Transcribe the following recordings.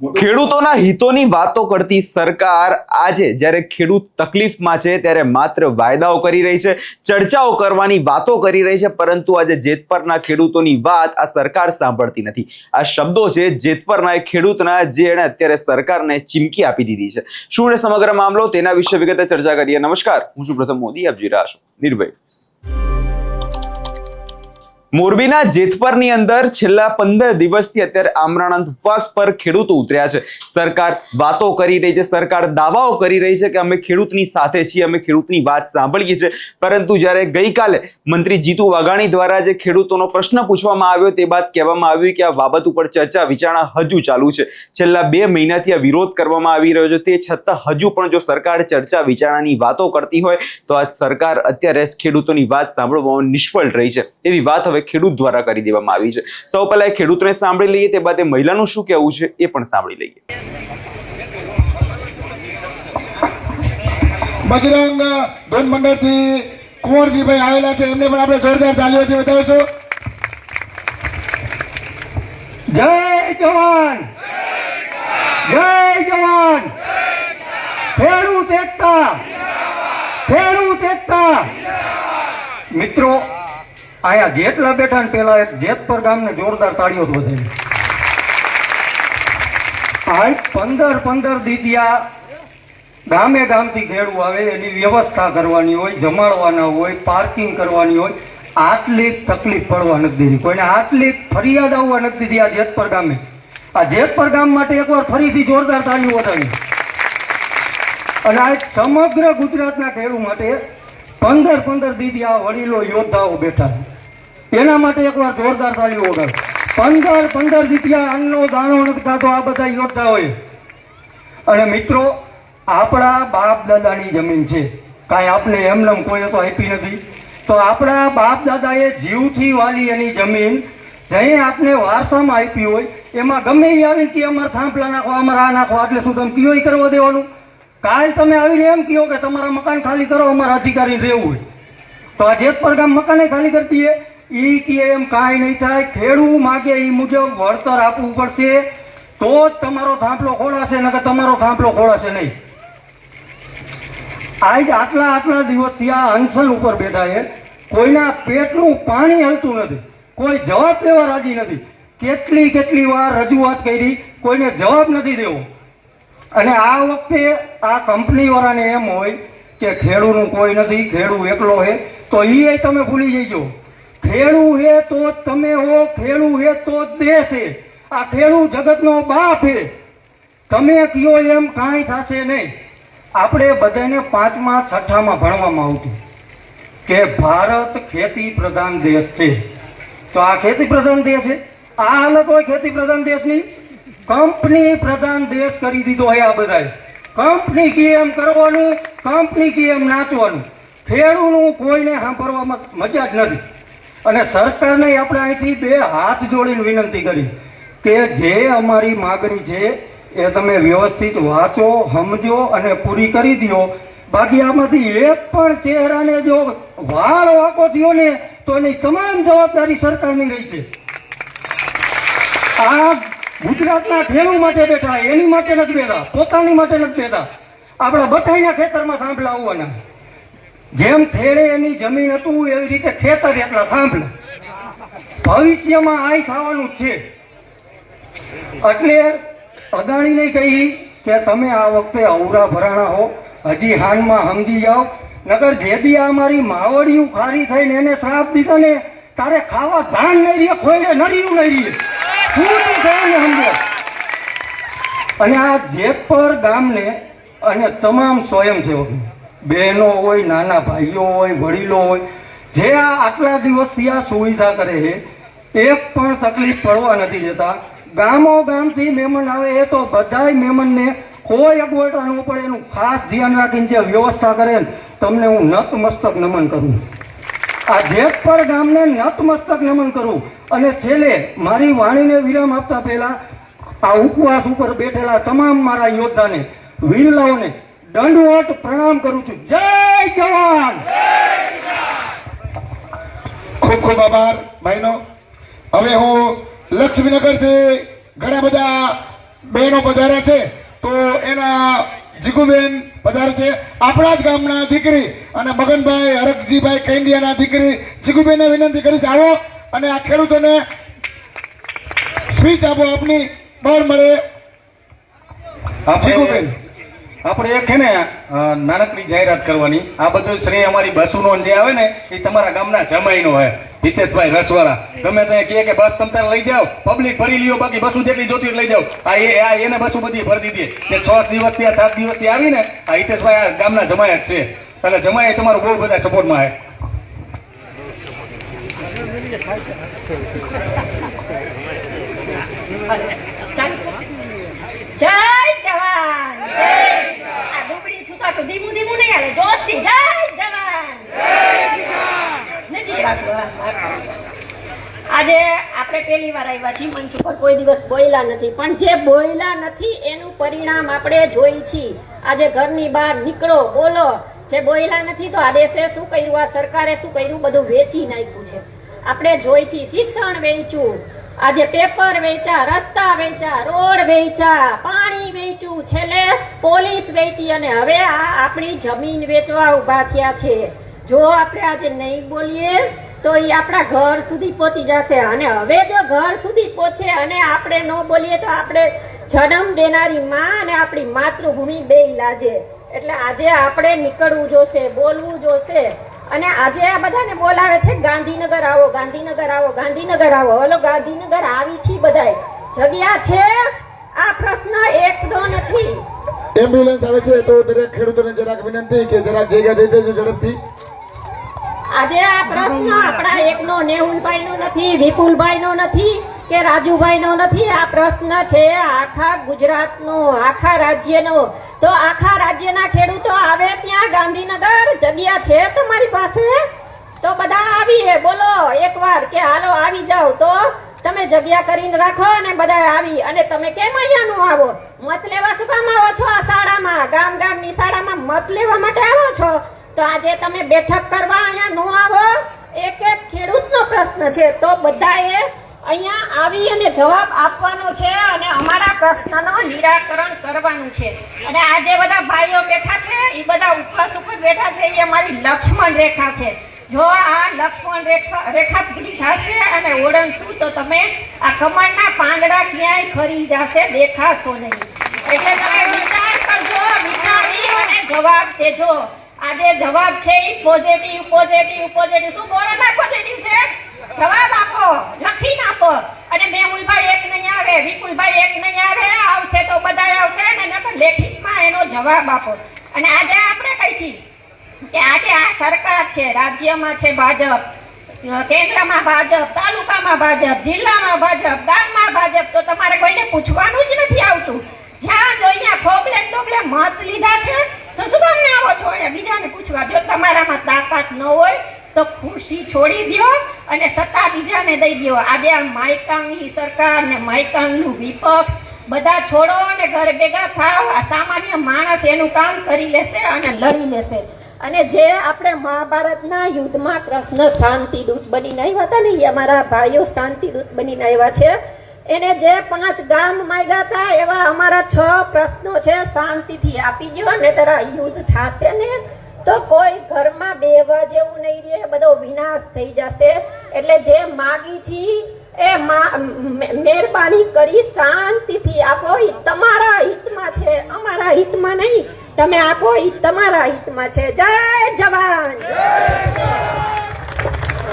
ખેડૂતોના હિતોની વાતો કરતી સરકાર આજે જ્યારે ખેડૂત તકલીફમાં છે ત્યારે માત્ર વાયદાઓ કરી રહી છે, ચર્ચાઓ કરવાની વાતો કરી રહી છે, પરંતુ આજે જેતપરના ખેડૂતોની વાત આ સરકાર સાંભળતી નથી। આ શબ્દો છે જેતપરના એ ખેડૂતના જેણે અત્યારે સરકારને ચીમકી આપી દીધી છે। શું છે સમગ્ર મામલો તેના વિશે વિગતે ચર્ચા કરીએ। નમસ્કાર, હું છું પ્રથમ મોદી, આપ જોઈ રહ્યા છો નિર્ભય। મોરબીના જેતપરની અંદર છેલ્લા 15 દિવસથી અત્યારે આમરણાંત ઉપવાસ પર ખેડૂતો ઉતર્યા છે। સરકાર વાતો કરી રહી છે, સરકાર દાવાઓ કરી રહી છે કે અમે ખેડૂતની સાથે છીએ, અમે ખેડૂતની વાત સાંભળીએ છીએ, પરંતુ જ્યારે ગઈકાલે મંત્રી જીતુ વાઘાણી દ્વારા જે ખેડૂતોનો પ્રશ્ન પૂછવામાં આવ્યો તે બાદ કહેવામાં આવ્યું કે આ બાબત ઉપર ચર્ચા વિચારણા હજુ ચાલુ છે। છેલ્લા 2 મહિનાથી આ વિરોધ કરવામાં આવી રહ્યો છે, તે છતાં હજુ પણ જો સરકાર ચર્ચા વિચારણાની વાતો કરતી હોય તો આ સરકાર અત્યારે ખેડૂતોની વાત સાંભળવામાં નિષ્ફળ રહી છે, એવી વાત હવે ખેડૂત દ્વારા કરી દેવામાં આવી છે। સૌ પહેલા ખેડૂતને સાંભળી લઈએ, તે બાદ મહિલાનું શું કહેવું છે એ પણ સાંભળી લઈએ। બજરંગ ધન મંડળથી કુંવરજીભાઈ આવેલા છે, એમને પણ આપણે જોરદાર તાળીઓથી વધાવીશું। જય જવાન, જય જવાન, ખેડૂત એકતા, ખેડૂત એકતા। મિત્રો આયા જેટલા બેઠા ને પેલા જેતપર ગામને જોરદાર તાળીઓ વધાવી। આ 15 દીદિયા ગામે ગામથી ખેડૂ આવે, એની વ્યવસ્થા કરવાની હોય, જમાડવાના હોય, પાર્કિંગ કરવાની હોય, આટલી તકલીફ પડવા નથી દીધી કોઈને, આટલી ફરિયાદ આવવા નથી દીધી આ જેતપર ગામે। આ જેતપર ગામ માટે એકવાર ફરીથી જોરદાર તાળીઓ વધાવી। અને આ સમગ્ર ગુજરાતના ખેડૂ માટે 15 દીદિયા વડીલો યોદ્ધાઓ બેઠા છે, એના માટે એકવાર જોરદાર તાળીઓ વગાડો। 15 દીદિયા અન્નનો દાણો નથી ખાતો આ બધા યોદ્ધાઓએ। અને મિત્રો, આપણા બાપ દાદાની જમીન છે, કાંઈ આપણે એમનેમ કોઈ તો આપી નથી, તો આપણા બાપ દાદાએ જીવથી વાલી એની જમીન જઈ આપને વારસામાં આપી હોય, એમાં ગમે એ આવીને કે અમારે થાંભલા નાખો, અમારે આ નાખો, એટલે શું તમે કયો કરવા દેવાનું? કાલ તમે આવીને એમ કહો કે તમારા મકાન ખાલી કરો, અમારા અધિકારી રહેવું હોય, તો આ જેતપર ગામ મકાને ખાલી કરતી હે ઈ કે એમ કાંઈ નહીં થાય। ખેડૂ માગે એ મુજબ વળતર આપવું પડશે, તો જ તમારો થાંભલો ખોળાશે, નકર તમારો થાંભલો ખોળાશે નહીં। આજ આટલા દિવસથી આ અનશન ઉપર બેઠા છે, કોઈના પેટનું પાણી હલતું નથી, કોઈ જવાબ દેવા રાજી નથી। કેટલી વાર રજૂઆત કરી, કોઈને જવાબ નથી દેવો। અને આ વખતે આ કંપની વાળાને એમ હોય કે ખેડૂનું કોઈ નથી, ખેડૂ એકલો હે, તો એ તમે ભૂલી જઈજો। ખેડૂ હે તો જ તમે હો, ખેડૂ હે તો જ દેશ હે। આ ખેડૂ જગતનો બાપ હે, તમે કયો એમ કાંઈ થશે નહીં। આપણે બધાને 5મા 6ઠામાં ભણવામાં આવતું કે ભારત ખેતી પ્રધાન દેશ છે, તો આ ખેતી પ્રધાન દેશ છે। આ હાલત હોય ખેતી પ્રધાન દેશની, કંપની પ્રધાન દેશ કરી દીધો હે આ બધાએ। કંપની કી એમ કરવાનું, કંપની કી એમ નાચવાનું, ખેડૂનું કોઈને સાંભળવામાં મજા જ નથી। અને સરકારને આપણે અહીંથી 2 હાથ જોડીને વિનંતી કરી કે જે અમારી માગણી છે એ તમે વ્યવસ્થિત વાંચો, સમજો અને પૂરી કરી દો। બાકી આમાંથી એક પણ ચહેરાને જો વાળ વાંકો થયો ને તો એની તમામ જવાબદારી સરકારની રહેશે। આ ગુજરાતના ખેડૂત માટે બેઠા, એની માટે નથી બેઠા, પોતાની માટે નથી બેઠા। આપણા બધાના ખેતરમાં થાંભલા આવવાના, જેમ ખેડે એની જમીન હતું એવી રીતે ખેતર એટલા થાંભલા, ભવિષ્યમાં આઈ ખાવાનું છે। એટલે અદાણીને કહી કે તમે આ વખતે અવરા ભરાણા હો, હજી હાનમાં સમજી જાઓ, નગર જેદી અમારી માવડિયું ખારી થઈને એને શ્રાપ દીધો ને તારે ખાવા ધાન નહીં રહીએ, ખોઈને નરિયું નહીં રહીએ, પૂરી થઈને સમજો। અને આ જેતપર ગામને અને તમામ સ્વયંસેવક બહેનો હોય, નાના ભાઈઓ હોય, વડીલો હોય, જે આ આટલા દિવસથી આ સુવિધા કરે છે, એક પણ તકલીફ પડવા નથી દેતા। ગામો ગામથી મહેમાન આવે એ તો બધાય મહેમાનને કોઈ અગવડતા ન પડે એનું ખાસ ધ્યાન રાખીને જે વ્યવસ્થા કરે, તમને હું નતમસ્તક નમન કરું। આ જેતપર ગામને નતમસ્તક નમન કરું। અને છેલ્લે મારી વાણીને વિરામ આપતા પહેલા આ ઉપવાસ ઉપર બેઠેલા તમામ મારા યોદ્ધાને, વીરલાઓને દંડવત પ્રણામ કરું છું। જય જવાન, ખૂબ ખૂબ આભાર ભાઈનો। હવે હું લક્ષ્મીનગરથી ઘણા બધા બહેનો પધારે છે, તો એના જીગુબેન પધારે છે, આપણા જ ગામના દીકરી અને મગનભાઈ હરકજીભાઈ કૈંડિયાના દીકરી જીગુબેનને વિનંતી કરીશ, આવો અને આ ખેડૂતોને સ્પીચ આપો, આપની બળ મળે. જીગુબેન, આપણે એક છે ને નાનકડી જાહેરાત કરવાની. આ બધું શ્રેય અમારી બસુનો જે આવે ને એ તમારા ગામના જમાઈનો હોય. હિતેશભાઈ રસવાળા ગમે ત્યાં કહે કે બસ તમે તારે લઈ જાઓ, પબ્લિક ભરી લ્યો, બાકી બસું જેટલી જોતી હોય લઈ જાઓ. એને બસું બધી ભરી દીધી જે 6 દિવસથી 7 દિવસથી આવી ને આ હિતેશભાઈ આ ગામના જમાઈ જ છે. એટલે જમાઈ તમારું બહુ બધા સપોર્ટમાં છે. જય જવાન, આ ડુંગળી છૂટાતું ધીમું ધીમું નહીં હાલે, જોશથી જય જવાન, નજીક રાખો. આજે આપણે પહેલી વાર આવ્યા છીએ મંચ ઉપર, કોઈ દિવસ બોયલા નથી, પણ જે બોયલા નથી એનું પરિણામ આપણે જોઈ છીએ. આજે ઘરની બહાર નીકળો, બોલો. જે બોયલા નથી તો આ દેશે શું કર્યું, આ સરકારે શું કર્યું, બધું વેચી નાખ્યું છે. આપણે જોઈ છીએ શિક્ષણ વેચ્યું, આજે પેપર વેચા, રસ્તા વેચા, રોડ વેચા, પાણી વેચ્યું, છેલ્લે પોલીસ વેચી અને હવે આ આપણી જમીન વેચવા ઉભા થયા છે. જો આપણે આજે નહીં બોલીએ તો એ આપણા ઘર સુધી પહોંચી જશે અને હવે જો ઘર સુધી પહોંચે અને આપણે ન બોલીએ તો આપણે જન્મ દેનારી માં અને આપણી માતૃભૂમિ બેય લાજે. એટલે આજે આપણે નીકળવું જોશે, બોલવું જોશે. અને આજે આ બધાને બોલાવે છે ગાંધીનગર આવો, ગાંધીનગર આવો, ગાંધીનગર આવો. હલો, ગાંધીનગર આવી છી બધાય, જગ્યા છે. આ પ્રશ્ન એકનો નથી. એમ્બ્યુલન્સ આવે છે તો દરેક ખેડૂતોને જરાક વિનંતી કે જરાક જગ્યા દઈ દેજો ઝડપથી. આજે આ પ્રશ્ન આપણા એકનો, નેહુલભાઈ નો નથી, વિપુલભાઈ નો નથી કે રાજુભાઈ નો નથી. આ પ્રશ્ન છે આખા ગુજરાતનો, આખા રાજ્યનો. તો આખા રાજ્યના ખેડૂતો આવે ત્યાં ગાંધીનગર જગ્યા છે તમારી પાસે તો બધા આવીએ. બોલો એકવાર કે હાલો આવી જાઓ, તો તમે જગ્યા કરીને રાખો અને બધા આવી. અને તમે કેમ અહીંયા નો આવો? મત લેવા શું કામ આવો છો? આ શાળામાં, ગામ ગામની શાળામાં મત લેવા માટે આવો છો. તો આજે તમે બેઠક કરવા અહીંયા નો આવો, એક એક ખેડૂતનો પ્રશ્ન છે, તો બધાએ અહીંયા આવી અને જવાબ આપવાનો છે અને અમારા પ્રશ્નનો નિરાકરણ કરવાનું છે. અને આ જે બધા ભાઈઓ બેઠા છે એ બધા ઉપવાસ ઉપર બેઠા છે, એ અમારી લક્ષ્મણ રેખા છે. જો આ લક્ષ્મણ રેખા પૂરી થશે અને ઓળંગશું તો તમે આ કમળના પાંદડા ક્યાંય ખરી જશે, દેખાશો નહીં. એટલે તમે વિચાર કરજો, વિચારી અને જવાબ દેજો. આજે જવાબ છે એ પોઝિટિવ, પોઝિટિવ, પોઝિટિવ. શું કોરોના પોઝિટિવ છે? જવાબ આપો, લખીને આપો. અને મેહુલભાઈ એક નહીં આવે, વિપુલભાઈ એક નહીં આવે, આવશે તો બધા આવશે અને નકર લેખિતમાં એનો જવાબ આપો. અને આજે આપણે કહીશું કે આજે આ સરકાર છે, રાજ્યમાં છે ભાજપ, કેન્દ્રમાં ભાજપ, તાલુકામાં ભાજપ, જિલ્લામાં ભાજપ, ગામમાં ભાજપ. તો તમારે કોઈને પૂછવાનું જ નથી આવતું. જ્યાં જોઈએ ખોબલે ડોબલે મત લીધા છે તો શું કામને આવો છો અહીંયા બીજાને પૂછવા? જો તમારામાં તાકાત ન હોય તો ખુરશી છોડી દો અને સત્તા બીજાને દઈ દો. આજે આ માયકાંગની સરકાર ને માયકાંગનું વિપક્ષ બધા છોડો અને ઘરે ભેગા થાવ. આ સામાન્ય માણસ એનું કામ કરી લેશે અને લડી લેશે. અને જે આપણે મહાભારતના યુદ્ધમાં કૃષ્ણ શાંતિદૂત બનીને આવ્યા હતા ને, એ અમારા ભાઈઓ શાંતિદૂત બનીને આવ્યા છે. એને જે 5 ગામ માંગ્યા હતા એવા અમારા 6 પ્રશ્નો છે, શાંતિથી આપી દો ને તારા યુદ્ધ થશે ને તો કોઈ ઘરમાં બેવા જેવું નહીં રહે, બધો વિનાશ થઈ જશે. એટલે જે માગી છી એ મહેરબાની કરી શાંતિથી આપો. એ તમારા હિતમાં છે, અમારા હિતમાં નહીં. તમે આપો, એ તમારા હિતમાં છે. જય જવાન.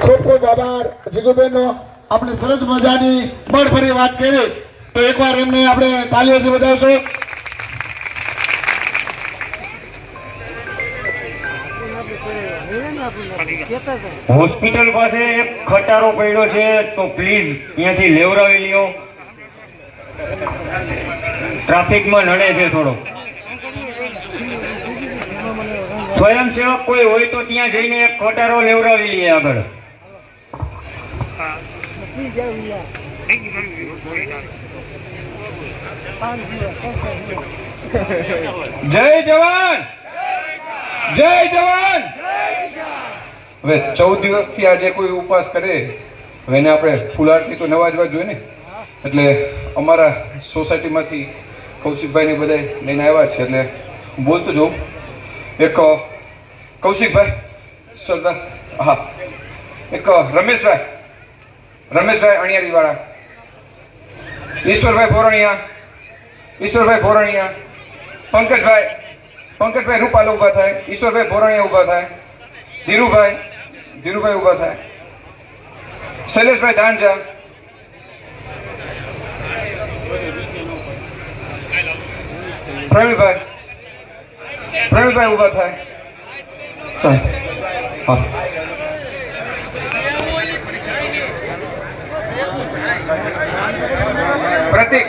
ખૂબ ખૂબ આભાર જીગુબેનનો. આપણે સરસ મજાની બળભરી વાત કરી તો એકવાર એમને આપણે તાલીઓથી વધાવશો. હોસ્પિટલ પાસે એક ખટારો પડ્યો છે, તો પ્લીઝ અહીંયાથી લેવરાવી લ્યો. ટ્રાફિકમાં નડે છે થોડો. સ્વયંસેવક કોઈ હોય તો ત્યાં જઈને એક ખટારો લેવરાવી લઈએ આગળ. જય જવાન, જય જવાન. હવે 14 દિવસથી આજે કોઈ ઉપવાસ કરે હવે એને આપણે ફુલારથી તો નવાજવા જોઈએ ને. એટલે અમારા સોસાયટીમાંથી કૌશિકભાઈને બધા લઈને આવ્યા છે, એટલે હું બોલતો જાઉં. એક કૌશિકભાઈ સરદાર, હા, એક રમેશભાઈ અણિયારીવાળા, ઈશ્વરભાઈ ભોરણિયા, પંકજભાઈ રૂપાલ ઊભા થાય, ઈશ્વરભાઈ ભોરણિયા ઊભા થાય, ધીરુભાઈ ઊભા થાય, શૈલેષભાઈ દાંજા, પ્રવીણભાઈ ઊભા થાય. ચાલ, હા. પ્રતિક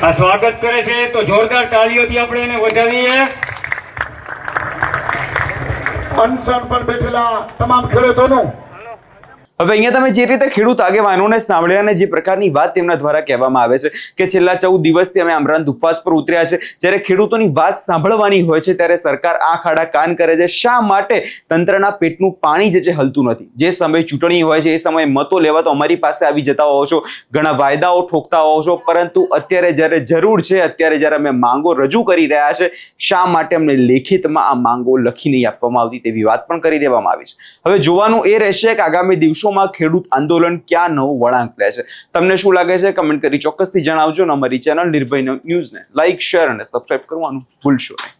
આ સ્વાગત કરે છે તો જોરદાર તાળીઓથી આપણે એને વધાવીએ. અનશન પર બેઠેલા તમામ ખેડૂતોનું હવે અહીંયા તમે જે રીતે ખેડૂત આગેવાનોને સાંભળ્યા અને જે પ્રકારની વાત તેમના દ્વારા કહેવામાં આવે છે કે છેલ્લા 14 દિવસથી અમે આમરણ ઉપવાસ પર ઉતર્યા છે, જ્યારે ખેડૂતોની વાત સાંભળવાની હોય છે ત્યારે સરકાર આંખ આડા કાન કરે છે. શા માટે તંત્રના પેટનું પાણી જે છે હલતું નથી? જે સમયે ચૂંટણી હોય છે એ સમયે મતો લેવા તો અમારી પાસે આવી જતા હોવ છો, ઘણા વાયદાઓ ઠોકતા હોવ છો, પરંતુ અત્યારે જ્યારે જરૂર છે, અત્યારે જ્યારે અમે માંગો રજૂ કરી રહ્યા છે, શા માટે અમને લેખિતમાં આ માંગો લખી નહીં આપવામાં આવતી તેવી વાત પણ કરી દેવામાં આવી છે. હવે જોવાનું એ રહેશે કે આગામી દિવસો ખેડૂત આંદોલન ક્યાં નવું વળાંક લે છે. તમને શું લાગે છે? કમેન્ટ કરી ચોક્કસથી જણાવજો. અમારી ચેનલ નિર્ભય ન્યૂઝને લાઇક, શેર અને સબસ્ક્રાઇબ કરવાનું ભૂલશો નહીં.